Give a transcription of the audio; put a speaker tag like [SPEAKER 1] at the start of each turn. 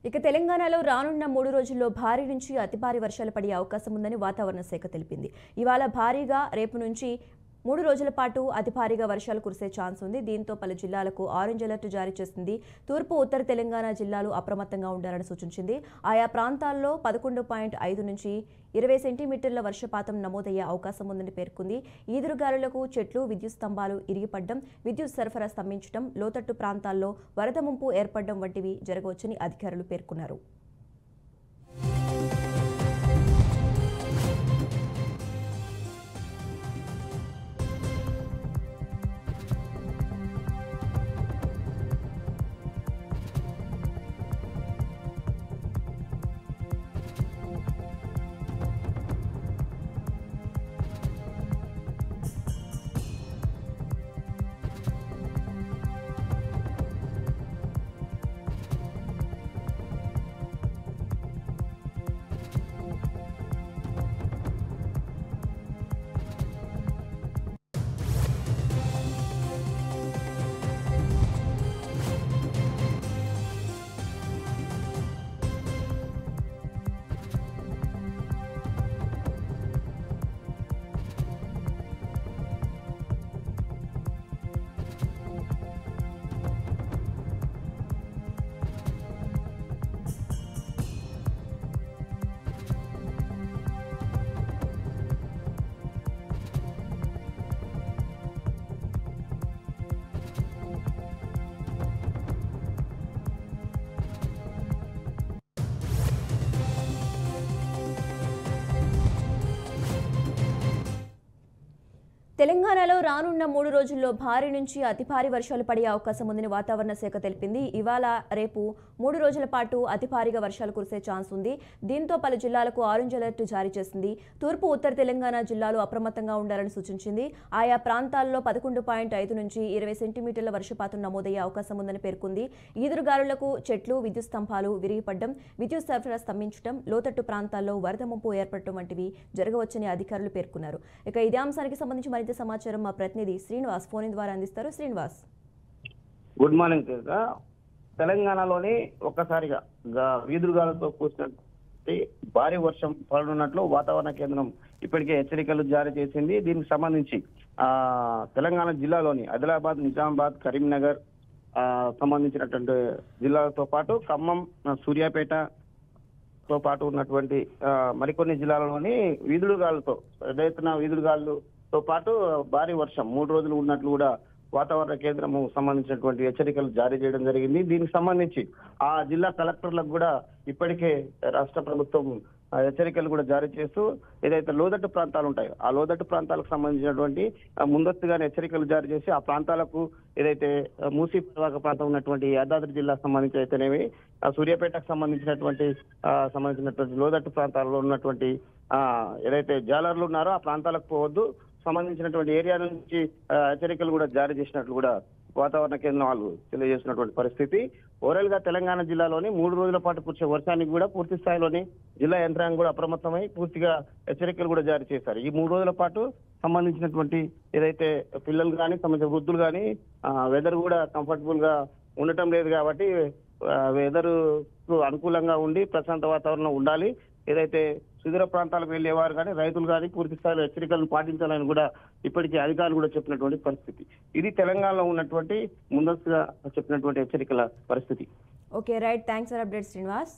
[SPEAKER 1] ఇక తెలంగాణలో రానున్న 3 రోజుల్లో భారీ నుంచి అతి భారీ వర్షాలు పడే అవకాశం ఉందని వాతావరణ శాఖ తెలిపింది. ఇవాళ భారీగా, రేపు నుంచి 3 రోజుల పాటు అతి భారీగా వర్షాలు కురిసే ఛాన్స్ ఉంది. దీంతో పలు జిల్లాలకు ఆరెంజ్ అలర్ట్ జారీ చేసింది. తూర్పు, ఉత్తర తెలంగాణ జిల్లాలు అప్రమత్తంగా ఉండాలని సూచించింది. ఆయా ప్రాంతాల్లో 11.5 నుంచి 20 సెంటీమీటర్ల వర్షపాతం నమోదయ్యే అవకాశం ఉందని పేర్కొంది. ఈదురుగాలులకు చెట్లు, విద్యుత్ స్తంభాలు ఇరిగిపడడం, విద్యుత్ సరఫరా స్తంభించడం, లోతట్టు ప్రాంతాల్లో వరద ముంపు ఏర్పడడం వంటివి జరగవచ్చని అధికారులు పేర్కొన్నారు. తెలంగాణలో రానున్న 3 రోజుల్లో భారీ నుంచి అతి భారీ వర్షాలు పడే అవకాశం ఉందని వాతావరణ శాఖ తెలిపింది. ఇవాళ, రేపు 3 రోజుల పాటు అతి భారీగా వర్షాలు కురిసే ఛాన్స్ ఉంది. దీంతో పలు జిల్లాలకు ఆరెంజ్ అలర్ట్ జారీ చేసింది. తూర్పు, ఉత్తర తెలంగాణ జిల్లాలు అప్రమత్తంగా ఉండాలని సూచించింది. ఆయా ప్రాంతాల్లో 11.5 నుంచి 20 సెంటీమీటర్ల వర్షపాతం నమోదయ్యే అవకాశం ఉందని పేర్కొంది. ఈదురుగాలులకు చెట్లు, విద్యుత్ స్తంభాలు విరిగిపడడం, విద్యుత్ సరఫరా స్తంభించడం, లోతట్టు ప్రాంతాల్లో వరద ముంపు ఏర్పడటం వంటివి జరగవచ్చని అధికారులు పేర్కొన్నారు. ఇక ఇదే అంశానికి సంబంధించి మరింత సమాచారం మా ప్రతినిధి శ్రీనివాస్ ఫోన్ ద్వారా అందిస్తారు. Srinivas,
[SPEAKER 2] good morning. తెలంగాణలోని ఒక్కసారిగా ఈదురుగాలతో కూర్చున్నట్టు భారీ వర్షం పడనున్నట్లు వాతావరణ కేంద్రం ఇప్పటికే హెచ్చరికలు జారీ చేసింది. దీనికి సంబంధించి తెలంగాణ జిల్లాలోని ఆదిలాబాద్, నిజామాబాద్, కరీంనగర్ సంబంధించినటువంటి జిల్లాలతో పాటు ఖమ్మం, సూర్యాపేట తో పాటు ఉన్నటువంటి మరికొన్ని జిల్లాలలోని ఈదురుగాలతో ఈదురుగాలతో పాటు భారీ వర్షం 3 రోజులు ఉన్నట్లు కూడా వాతావరణ కేంద్రము సంబంధించినటువంటి హెచ్చరికలు జారీ చేయడం జరిగింది. దీనికి సంబంధించి ఆ జిల్లా కలెక్టర్లకు కూడా ఇప్పటికే రాష్ట్ర ప్రభుత్వం హెచ్చరికలు కూడా జారీ చేస్తూ ఏదైతే లోతట్టు ప్రాంతాలు ఉంటాయో ఆ లోతట్టు ప్రాంతాలకు సంబంధించినటువంటి ముందస్తుగానే హెచ్చరికలు జారీ చేసి ఆ ప్రాంతాలకు ఏదైతే మూసీ పరివాహక ప్రాంతం ఉన్నటువంటి యాదాద్రి జిల్లాకు సంబంధించి అయితేనేవి, సూర్యాపేటకు సంబంధించినటువంటి లోతట్టు ప్రాంతాల్లో ఉన్నటువంటి ఏదైతే జాలర్లు ఉన్నారో ఆ ప్రాంతాలకు పోవద్దు, సంబంధించినటువంటి ఏరియా నుంచి హెచ్చరికలు కూడా జారీ చేసినట్లు కూడా వాతావరణ కేంద్రం వాళ్ళు తెలియజేసినటువంటి పరిస్థితి. ఓవరాల్ గా తెలంగాణ జిల్లాలోని 3 రోజుల పాటు కురిసే వర్షానికి కూడా పూర్తి స్థాయిలోని జిల్లా యంత్రాంగం కూడా అప్రమత్తమై పూర్తిగా హెచ్చరికలు కూడా జారీ చేశారు. ఈ 3 రోజుల పాటు సంబంధించినటువంటి ఏదైతే పిల్లలు కానీ సంబంధించిన వృద్ధులు కానీ వెదర్ కూడా కంఫర్టబుల్ గా ఉండటం లేదు కాబట్టి వెదర్ అనుకూలంగా ఉండి ప్రశాంత వాతావరణం ఉండాలి. ఏదైతే సుదూర ప్రాంతాలకు వెళ్లేవారు కానీ రైతులు కానీ పూర్తి స్థాయిలో హెచ్చరికలను పాటించాలని కూడా ఇప్పటికీ అధికారులు కూడా చెప్పినటువంటి పరిస్థితి. ఇది తెలంగాణలో ఉన్నటువంటి ముందస్తుగా చెప్పినటువంటి హెచ్చరికల పరిస్థితి.
[SPEAKER 1] Okay, right. Thanks for update Srinivas.